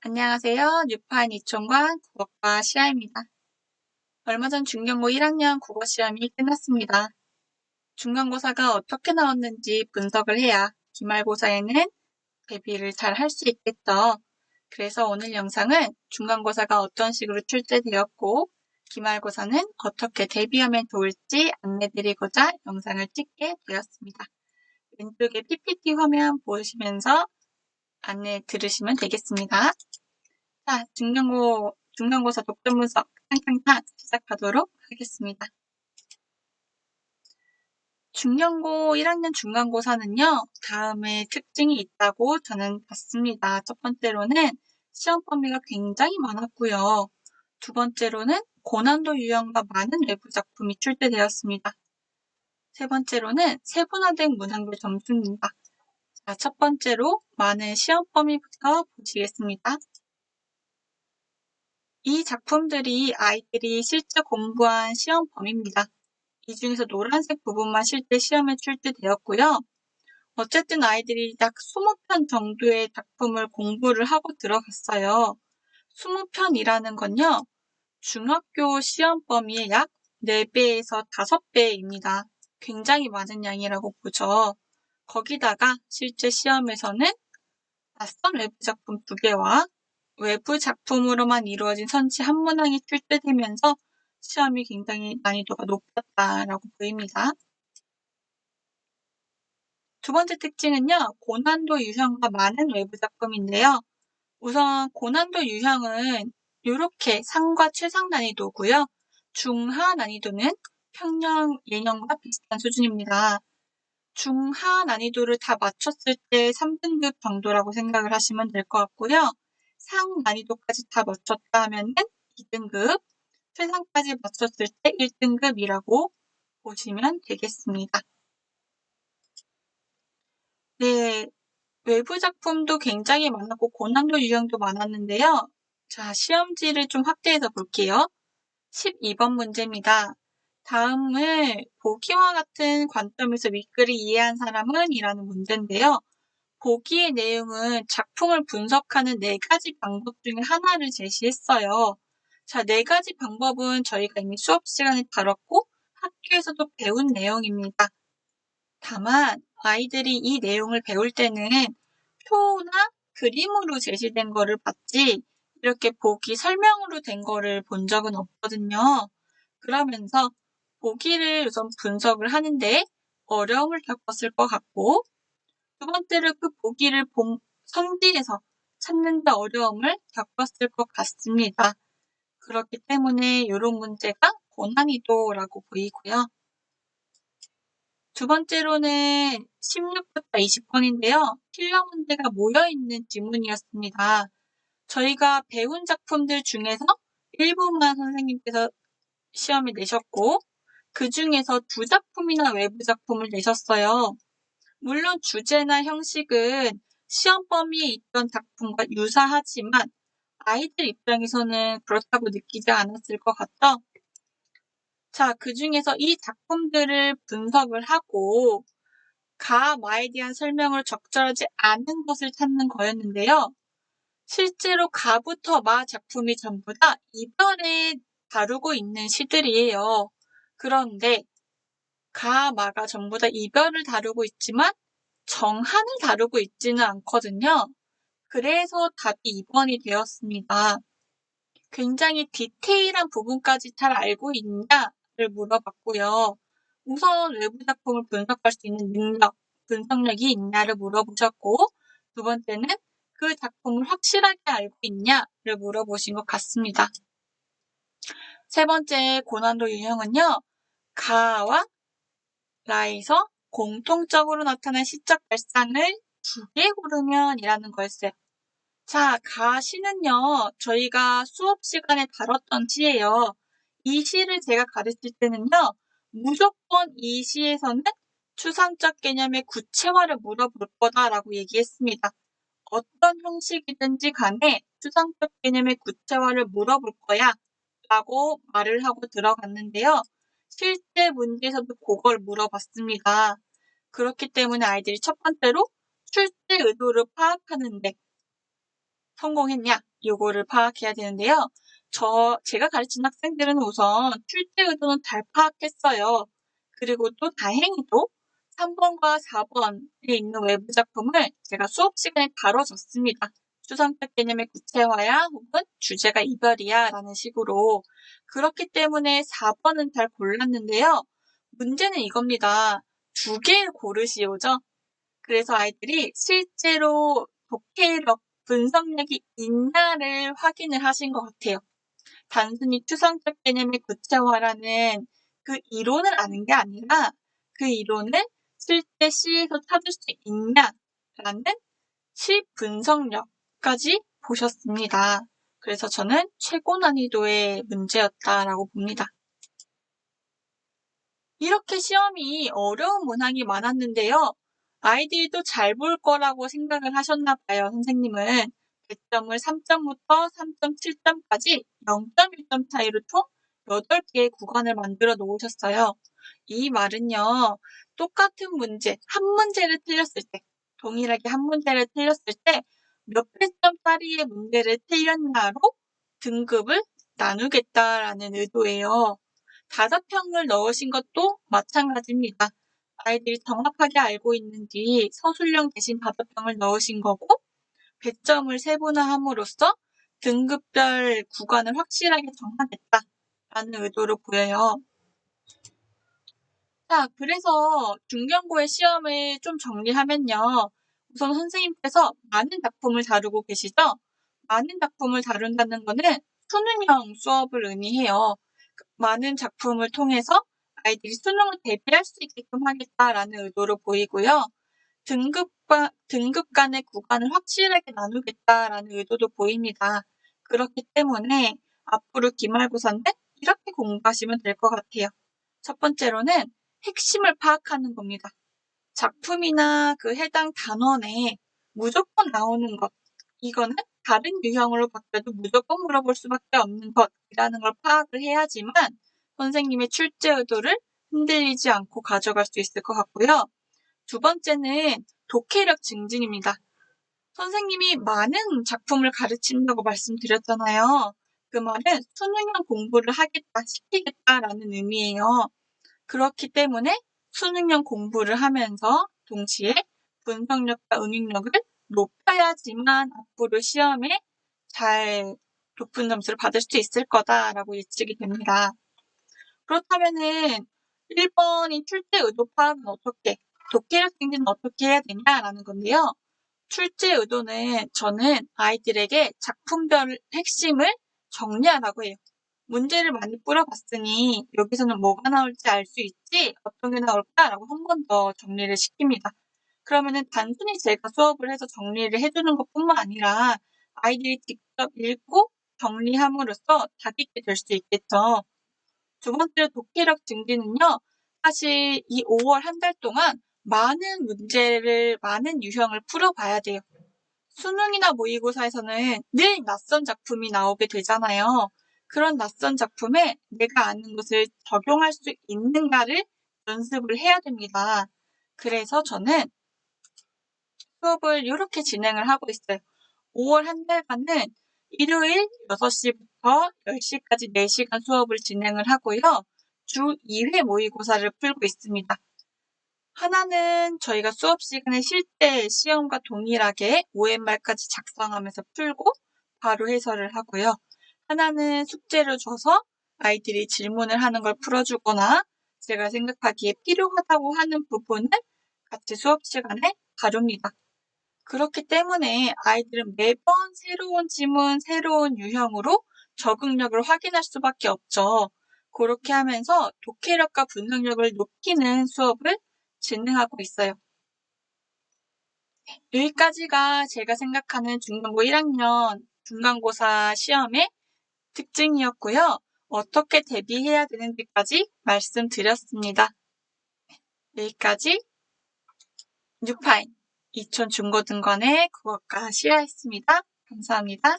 안녕하세요. 뉴파인 이촌관 국어과 시아입니다. 얼마 전 중경고 1학년 국어 시험이 끝났습니다. 중간고사가 어떻게 나왔는지 분석을 해야 기말고사에는 대비를 잘 할 수 있겠죠. 그래서 오늘 영상은 중간고사가 어떤 식으로 출제되었고 기말고사는 어떻게 대비하면 좋을지 안내드리고자 영상을 찍게 되었습니다. 왼쪽에 PPT 화면 보시면서 안내 들으시면 되겠습니다. 자, 중간고사 독점 분석 탕탕탕 시작하도록 하겠습니다. 중경고 1학년 중간고사는요, 다음의 특징이 있다고 저는 봤습니다. 첫 번째로는 시험 범위가 굉장히 많았고요. 두 번째로는 고난도 유형과 많은 외부 작품이 출제되었습니다. 세 번째로는 세분화된 문항별 점수입니다. 자, 첫 번째로 많은 시험 범위부터 보시겠습니다. 이 작품들이 아이들이 실제 공부한 시험 범위입니다. 이 중에서 노란색 부분만 실제 시험에 출제되었고요. 어쨌든 아이들이 약 20편 정도의 작품을 공부를 하고 들어갔어요. 20편이라는 건요. 중학교 시험 범위의 약 4배에서 5배입니다. 굉장히 많은 양이라고 보죠. 거기다가 실제 시험에서는 낯선 외부 작품 2개와 외부 작품으로만 이루어진 선치 한 문항이 출제되면서 시험이 굉장히 난이도가 높았다라고 보입니다. 두 번째 특징은요, 고난도 유형과 많은 외부 작품인데요. 우선 고난도 유형은 이렇게 상과 최상 난이도고요. 중하 난이도는 평년 예년과 비슷한 수준입니다. 중하 난이도를 다 맞췄을 때 3등급 정도라고 생각을 하시면 될 것 같고요. 상 난이도까지 다 맞췄다 하면은 2등급, 최상까지 맞췄을 때 1등급이라고 보시면 되겠습니다. 네, 외부 작품도 굉장히 많았고 고난도 유형도 많았는데요. 자, 시험지를 좀 확대해서 볼게요. 12번 문제입니다. 다음을 보기와 같은 관점에서 윗글을 이해한 사람은? 이라는 문제인데요. 보기의 내용은 작품을 분석하는 4가지 방법 중에 하나를 제시했어요. 자, 4가지 방법은 저희가 이미 수업 시간에 다뤘고 학교에서도 배운 내용입니다. 다만 아이들이 이 내용을 배울 때는 표나 그림으로 제시된 거를 봤지 이렇게 보기 설명으로 된 거를 본 적은 없거든요. 그러면서 보기를 우선 분석을 하는데 어려움을 겪었을 것 같고 두 번째로 그 보기를 선지에서 찾는 데 어려움을 겪었을 것 같습니다. 그렇기 때문에 이런 문제가 고난이도라고 보이고요. 두 번째로는 16부터 20번인데요. 필러 문제가 모여있는 지문이었습니다. 저희가 배운 작품들 중에서 일부만 선생님께서 시험에 내셨고 그 중에서 2작품이나 외부 작품을 내셨어요. 물론 주제나 형식은 시험 범위에 있던 작품과 유사하지만 아이들 입장에서는 그렇다고 느끼지 않았을 것 같죠? 자, 그 중에서 이 작품들을 분석을 하고 가, 마에 대한 설명을 적절하지 않은 것을 찾는 거였는데요. 실제로 가부터 마 작품이 전부 다 이별에 다루고 있는 시들이에요. 그런데 가, 마가 전부 다 이별을 다루고 있지만 정한을 다루고 있지는 않거든요. 그래서 답이 2번이 되었습니다. 굉장히 디테일한 부분까지 잘 알고 있냐를 물어봤고요. 우선 외부 작품을 분석할 수 있는 능력, 분석력이 있냐를 물어보셨고 두 번째는 그 작품을 확실하게 알고 있냐를 물어보신 것 같습니다. 세 번째 고난도 유형은요. 가와 라에서 공통적으로 나타난 시적 발상을 2개 고르면 이라는 거였어요. 자, 가시는요. 저희가 수업 시간에 다뤘던 시예요. 이 시를 제가 가르칠 때는요. 무조건 이 시에서는 추상적 개념의 구체화를 물어볼 거다라고 얘기했습니다. 어떤 형식이든지 간에 추상적 개념의 구체화를 물어볼 거야 라고 말을 하고 들어갔는데요. 실제 문제에서도 그걸 물어봤습니다. 그렇기 때문에 아이들이 첫 번째로 출제 의도를 파악하는데 성공했냐? 요거를 파악해야 되는데요. 제가 가르친 학생들은 우선 출제 의도는 잘 파악했어요. 그리고 또 다행히도 3번과 4번에 있는 외부 작품을 제가 수업 시간에 다뤄줬습니다. 추상적 개념의 구체화야 혹은 주제가 이별이야 라는 식으로. 그렇기 때문에 4번은 잘 골랐는데요. 문제는 이겁니다. 2개 고르시오죠? 그래서 아이들이 실제로 독해력, 분석력이 있나를 확인을 하신 것 같아요. 단순히 추상적 개념의 구체화라는 그 이론을 아는 게 아니라 그 이론을 실제 시에서 찾을 수 있냐라는 시 분석력까지 보셨습니다. 그래서 저는 최고 난이도의 문제였다라고 봅니다. 이렇게 시험이 어려운 문항이 많았는데요. 아이들도 잘 볼 거라고 생각을 하셨나 봐요, 선생님은. 배점을 3점부터 3.7점까지 0.1점 차이로 총 8개의 구간을 만들어 놓으셨어요. 이 말은요, 똑같은 문제, 한 문제를 틀렸을 때, 동일하게 한 문제를 틀렸을 때 몇 배점짜리의 문제를 틀렸냐로 등급을 나누겠다라는 의도예요. 5평을 넣으신 것도 마찬가지입니다. 아이들이 정확하게 알고 있는지 서술형 대신 5평을 넣으신 거고, 배점을 세분화함으로써 등급별 구간을 확실하게 정하겠다라는 의도로 보여요. 자, 그래서 중견고의 시험을 좀 정리하면요. 우선 선생님께서 많은 작품을 다루고 계시죠? 많은 작품을 다룬다는 거는 수능형 수업을 의미해요. 많은 작품을 통해서 아이들이 수능을 대비할 수 있게끔 하겠다라는 의도로 보이고요. 등급 간의 구간을 확실하게 나누겠다라는 의도도 보입니다. 그렇기 때문에 앞으로 기말고사인데 이렇게 공부하시면 될 것 같아요. 첫 번째로는 핵심을 파악하는 겁니다. 작품이나 그 해당 단원에 무조건 나오는 것, 이거는 다른 유형으로 바뀌어도 무조건 물어볼 수밖에 없는 것이라는 걸 파악을 해야지만 선생님의 출제 의도를 흔들리지 않고 가져갈 수 있을 것 같고요. 두 번째는 독해력 증진입니다. 선생님이 많은 작품을 가르친다고 말씀드렸잖아요. 그 말은 수능형 공부를 하겠다, 시키겠다라는 의미예요. 그렇기 때문에 수능형 공부를 하면서 동시에 분석력과 응용력을 높여야지만 앞으로 시험에 잘 높은 점수를 받을 수 있을 거다라고 예측이 됩니다. 그렇다면은 1번이 출제 의도 파악은 어떻게, 독해력 증진은 어떻게 해야 되냐라는 건데요. 출제 의도는 저는 아이들에게 작품별 핵심을 정리하라고 해요. 문제를 많이 풀어봤으니 여기서는 뭐가 나올지 알 수 있지 어떤 게 나올까라고 한 번 더 정리를 시킵니다. 그러면은 단순히 제가 수업을 해서 정리를 해주는 것뿐만 아니라 아이들이 직접 읽고 정리함으로써 다있게 될 수 있겠죠. 두 번째로 독해력 증진은요. 사실 이 5월 한 달 동안 많은 문제를, 많은 유형을 풀어봐야 돼요. 수능이나 모의고사에서는 늘 낯선 작품이 나오게 되잖아요. 그런 낯선 작품에 내가 아는 것을 적용할 수 있는가를 연습을 해야 됩니다. 그래서 저는 수업을 이렇게 진행을 하고 있어요. 5월 한 달간은 일요일 6시부터 10시까지 4시간 수업을 진행을 하고요. 주 2회 모의고사를 풀고 있습니다. 하나는 저희가 수업 시간에 쉴 때 시험과 동일하게 OMR까지 작성하면서 풀고 바로 해설을 하고요. 하나는 숙제를 줘서 아이들이 질문을 하는 걸 풀어주거나 제가 생각하기에 필요하다고 하는 부분을 같이 수업 시간에 다룹니다. 그렇기 때문에 아이들은 매번 새로운 지문, 새로운 유형으로 적응력을 확인할 수밖에 없죠. 그렇게 하면서 독해력과 분석력을 높이는 수업을 진행하고 있어요. 여기까지가 제가 생각하는 중간고 1학년 중간고사 시험의 특징이었고요. 어떻게 대비해야 되는지까지 말씀드렸습니다. 여기까지 뉴파인 이촌 중고등관의 국어과 시야였습니다. 감사합니다.